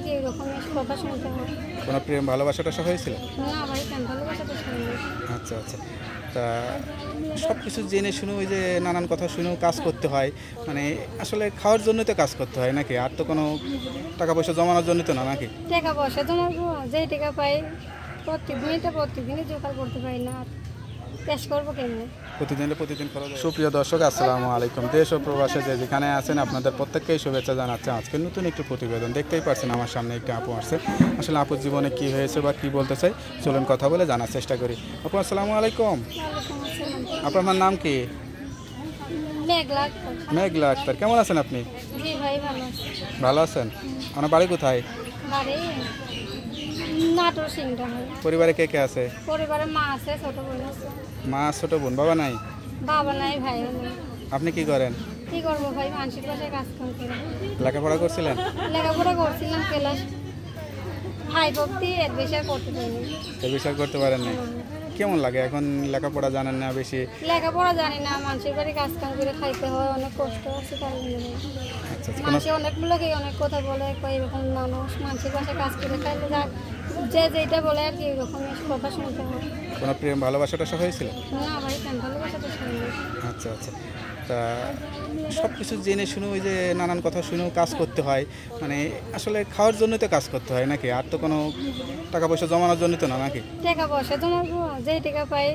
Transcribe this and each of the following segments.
কি এরকম কথা শুনতে হয়। কোনো প্রেম ভালোবাসাটা সব হয়েছিল? না ভাই, প্রেম ভালোবাসাটা শুনবে। আচ্ছা আচ্ছা। তা সব কিছু জেনে শুনে ওই যে নানান কথা শুনেও কাজ করতে হয়, মানে আসলে খাওয়ার জন্যই তো কাজ করতে হয় নাকি? আর তো কোনো টাকা পয়সা জমানোর জন্য তো না নাকি? টাকা পয়সা তোমার যেই টাকা পাই প্রত্যেকদিনই জোগাড় করতে পারি না, আর ক্যাশ করবো কেমনি? প্রতিদিন খরচ। সুপ্রিয় দর্শক, আসসালামু আলাইকুম। দেশ ও প্রবাসে যে যেখানে আছেন আপনাদের প্রত্যেককেই শুভেচ্ছা জানাচ্ছে। আজকে নতুন একটু প্রতিবেদন দেখতেই পাচ্ছেন, আমার সামনে একটি আপু আসছে। আসলে আপুর জীবনে কি হয়েছে বা কি বলতে চাই, চলুন কথা বলে জানার চেষ্টা করি। আপু আসসালামু আলাইকুম। ওয়ালাইকুম আসসালাম। আপনার নাম কি? মেঘলা আক্তার। মেঘলা আক্তার। কেমন আছেন আপনি? জি ভাই, ভালো আছি। ভালো আছেন? আপনার বাড়ি কোথায়? বাড়ি নাটোর সিংটা হয়। পরিবারে কে কে আছে? পরিবারে মা আছে, ছোট বোন আছে। মা, ছোট বোন, বাবা নাই? বাবা নাই, ভাইও নেই। আপনি কি করেন? কি করবো ভাই, মানুষের বাসায় কাজ কাম করে। লেখাপড়া করছিলেন? লেখাপড়া করছিলাম ক্লাস 5 অব্দি, এর বেশি আর করতে পারিনি। এ বিষয় করতে পারেন না? কেমন লাগে এখন? লেখাপড়া জানেন না বেশি? লেখাপড়া জানি না, মানুষের বাড়ি কাজ কাম করে খাইতে হয়, অনেক কষ্ট আছে তাই জন্য। আচ্ছা আচ্ছা। কোনো মানুষে অনেক লোকে অনেক কথা বলে, কয় এরকম মানুষ মানুষের বাসায় কাজ করে খাইলে যে যেটা বলে আর কি এরকম কথা শুনতে হয়। কোনো প্রেম ভালোবাসাটা সব হয়েছিল? না ভাই, প্রেম ভালোবাসাটা শুনবে। আচ্ছা আচ্ছা। তা সব কিছু জেনে শুনে ওই যে নানান কথা শুনেও কাজ করতে হয়, মানে আসলে খাওয়ার জন্যই তো কাজ করতে হয় নাকি? আর তো কোনো টাকা পয়সা জমানোর জন্য তো না নাকি? টাকা পয়সা তোমার যেই টাকা পাই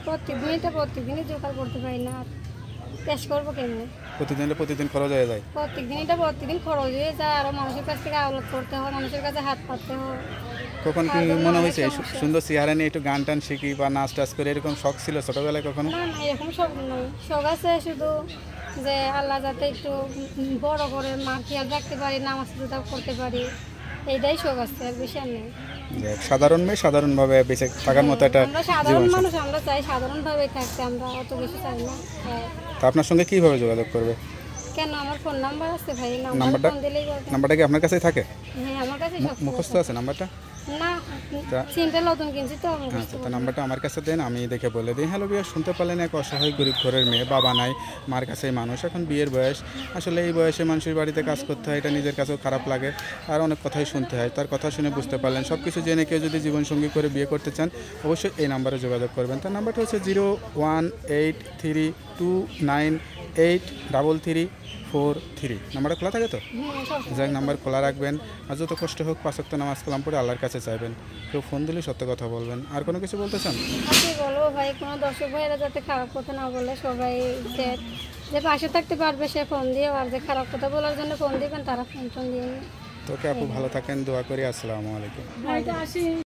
প্রত্যেকদিনই জোগাড় করতে পারি না, আর ক্যাশ করবো কেমনি? প্রতিদিন খরচ হয়ে যায়। প্রত্যেকদিন খরচ হয়ে যায়, আরো মানুষের কাছ থেকে আওলাদ করতে হয়, মানুষের কাছে হাত পাততে হয়। কখন কি আর কোনো মনে অনেক হয়েছে এই সমস্যা। সুন্দর চেহারা নিয়ে একটু গান টান শিখি বা নাচ টাচ করে, এরকম শখ ছিল ছোটবেলায় কখনো? না না, এরকম শখ নয়। শখ আছে শুধু যে আল্লাহ যাতে একটু বড় করে মা খেয়াল রাখতে পারি, নামাজ রোজা করতে পারি, এইটাই শখ আছে, আর বেশি আর নেই। সাধারণ মেয়ে সাধারণভাবে বেঁচে থাকার মতো একটা আমরা জীবন সাধারণ শখ। মানুষ, আমরা চাই সাধারণভাবে থাকতে, আমরা অত বেশি চাই না। তা আপনার সঙ্গে কিভাবে যোগাযোগ করবে? কেন, আমার ফোন নাম্বার আছে ভাই, নাম্বারটা ফোন দিলেই পাবে। নাম্বারটা কি আপনার কাছেই থাকে? হ্যাঁ, আমার কাছে সব মুখস্থ আছে নাম্বারটা? না, সিমটা নতুন কিনছি তো মুখস্থ আচ্ছা, তো করবো। নাম্বারটা আমার কাছে দেন, আমি দেখে বলে দিই। হ্যালো বিয়ার, শুনতে পারলেন এক অসহায় গরিব ঘরের মেয়ে, বাবা নাই, মার কাছেই মানুষ, এখন বিয়ের বয়স। আসলে এই বয়সে মানুষের বাড়িতে কাজ করতে হয়, এটা নিজের কাছেও খারাপ লাগে, আর অনেক কথাই শুনতে হয়। তার কথা শুনে বুঝতে পারলেন। সব কিছু জেনে কেউ যদি জীবনসঙ্গী করে বিয়ে করতে চান, অবশ্যই এই নাম্বারে যোগাযোগ করবেন। তার নাম্বারটা হচ্ছে 01832983343। নাম্বারটা খোলা থাকে তো? যাই নাম্বার খোলা রাখবেন, আর যত কষ্ট হোক 5 ওয়াক্ত নামাজ কালাম পড়ে আল্লাহর কাছে চাইবেন। কেউ ফোন দিলে সত্য কথা বলবেন। আর কোনো কিছু বলতে চান? কি বলবো ভাই, কোনো দর্শক ভাইয়েরা যাতে খারাপ কথা না বলে, সবাই যে পাশে থাকতে পারবে সে ফোন দিয়ে, আর যে খারাপ কথা বলার জন্য ফোন দিবেন তারা ফোন দিয়ে। তোকে আপু ভালো থাকেন, দোয়া করি। আসসালামু আলাইকুম।